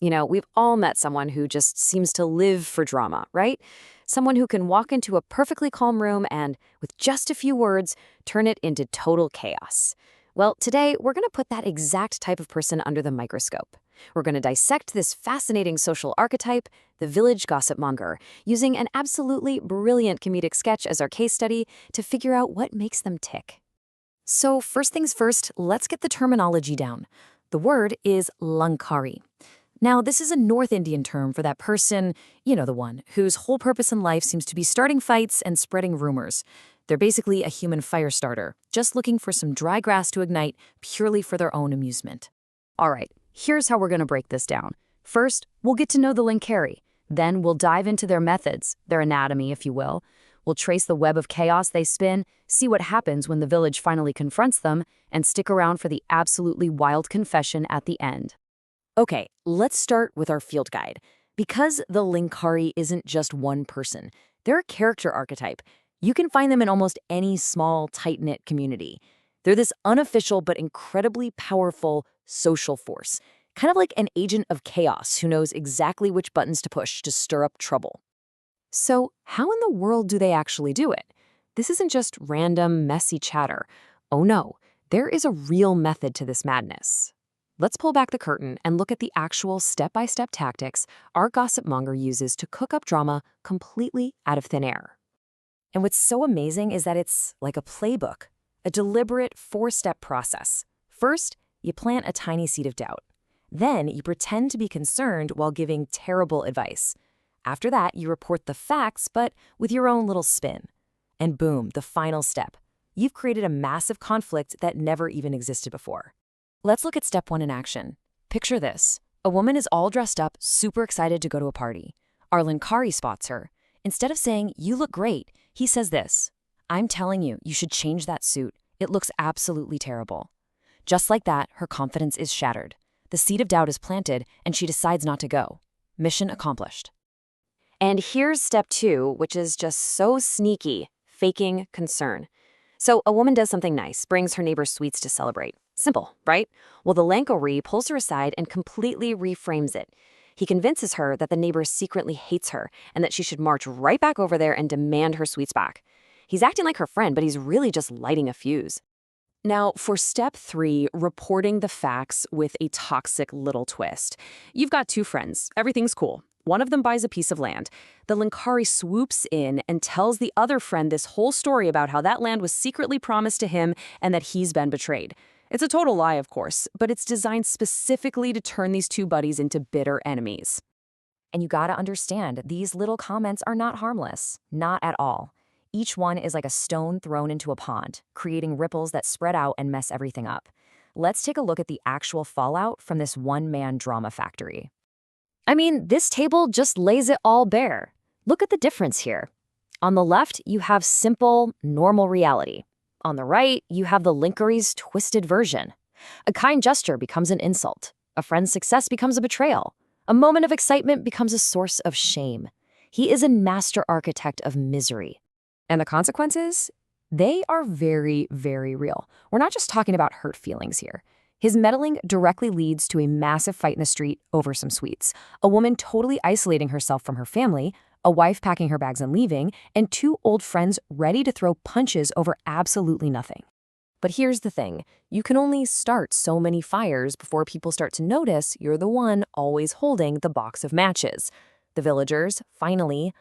We've all met someone who just seems to live for drama, right? Someone who can walk into a perfectly calm room and, with just a few words, turn it into total chaos. Well, today we're going to put that exact type of person under the microscope. We're going to dissect this fascinating social archetype, the village gossip monger, using an absolutely brilliant comedic sketch as our case study to figure out what makes them tick. So first things first, let's get the terminology down. The word is Lankari. Now, this is a North Indian term for that person, the one, whose whole purpose in life seems to be starting fights and spreading rumors. They're basically a human fire starter, just looking for some dry grass to ignite purely for their own amusement. All right, here's how we're going to break this down. First, we'll get to know the Lankari. Then we'll dive into their methods, their anatomy, if you will. We'll trace the web of chaos they spin, see what happens when the village finally confronts them, and stick around for the absolutely wild confession at the end. Okay, let's start with our field guide. Because the Lankari isn't just one person, they're a character archetype. You can find them in almost any small, tight-knit community. They're this unofficial but incredibly powerful social force, kind of like an agent of chaos who knows exactly which buttons to push to stir up trouble. So, how in the world do they actually do it? This isn't just random, messy chatter. Oh no, there is a real method to this madness. Let's pull back the curtain and look at the actual step-by-step tactics our gossip monger uses to cook up drama completely out of thin air. And what's so amazing is that it's like a playbook, a deliberate four-step process. First, you plant a tiny seed of doubt. Then you pretend to be concerned while giving terrible advice. After that, you report the facts, but with your own little spin. And boom, the final step. You've created a massive conflict that never even existed before. Let's look at step 1 in action. Picture this. A woman is all dressed up, super excited to go to a party. Our Lankari spots her. Instead of saying, "You look great," he says this: "I'm telling you, you should change that suit. It looks absolutely terrible." Just like that, her confidence is shattered. The seed of doubt is planted, and she decides not to go. Mission accomplished. And here's step 2, which is just so sneaky: faking concern. So a woman does something nice, brings her neighbor sweets to celebrate. Simple, right? Well, the Lankari pulls her aside and completely reframes it. He convinces her that the neighbor secretly hates her and that she should march right back over there and demand her sweets back. He's acting like her friend, but he's really just lighting a fuse. Now, for step 3, reporting the facts with a toxic little twist. You've got 2 friends. Everything's cool. One of them buys a piece of land. The Lankari swoops in and tells the other friend this whole story about how that land was secretly promised to him and that he's been betrayed. It's a total lie, of course, but it's designed specifically to turn these 2 buddies into bitter enemies. And you gotta understand, these little comments are not harmless. Not at all. Each one is like a stone thrown into a pond, creating ripples that spread out and mess everything up. Let's take a look at the actual fallout from this one-man drama factory. I mean, this table just lays it all bare. Look at the difference here. On the left, you have simple, normal reality. On the right, you have the Lankari's twisted version. A kind gesture becomes an insult. A friend's success becomes a betrayal. A moment of excitement becomes a source of shame. He is a master architect of misery. And the consequences? They are very, very real. We're not just talking about hurt feelings here. His meddling directly leads to a massive fight in the street over some sweets, a woman totally isolating herself from her family, a wife packing her bags and leaving, and 2 old friends ready to throw punches over absolutely nothing. But here's the thing. You can only start so many fires before people start to notice you're the one always holding the box of matches. The villagers finally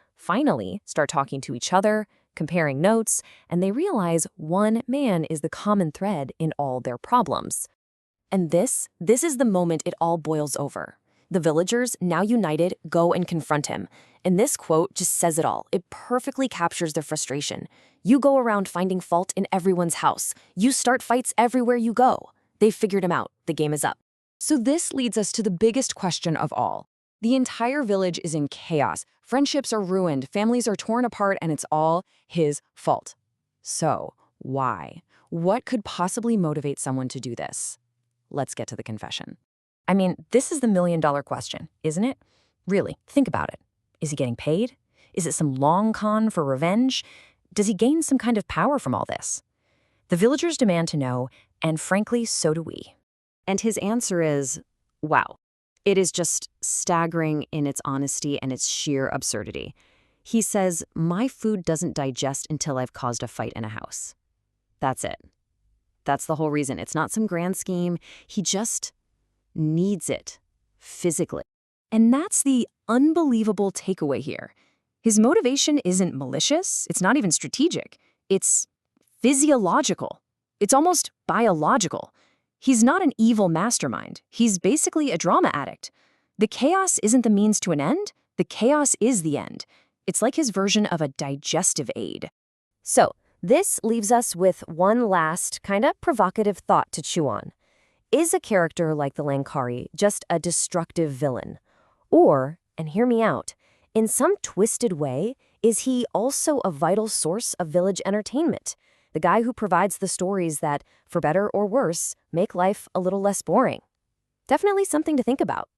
start talking to each other, comparing notes, and they realize one man is the common thread in all their problems. And this is the moment it all boils over. The villagers, now united, go and confront him. And this quote just says it all. It perfectly captures their frustration. You go around finding fault in everyone's house. You start fights everywhere you go. They've figured him out. The game is up. So this leads us to the biggest question of all. The entire village is in chaos. Friendships are ruined, families are torn apart, and it's all his fault. So, why? What could possibly motivate someone to do this? Let's get to the confession. I mean, this is the million-dollar question, isn't it? Really, think about it. Is he getting paid? Is it some long con for revenge? Does he gain some kind of power from all this? The villagers demand to know, and frankly, so do we. And his answer is, wow. It is just staggering in its honesty and its sheer absurdity. He says, "My food doesn't digest until I've caused a fight in a house." That's it. That's the whole reason. It's not some grand scheme. He just needs it physically. And that's the unbelievable takeaway here. His motivation isn't malicious. It's not even strategic. It's physiological. It's almost biological. He's not an evil mastermind. He's basically a drama addict. The chaos isn't the means to an end. The chaos is the end. It's like his version of a digestive aid. So, this leaves us with one last, kind of provocative thought to chew on. Is a character like the Lankari just a destructive villain? Or, and hear me out, in some twisted way, is he also a vital source of village entertainment? The guy who provides the stories that, for better or worse, make life a little less boring? Definitely something to think about.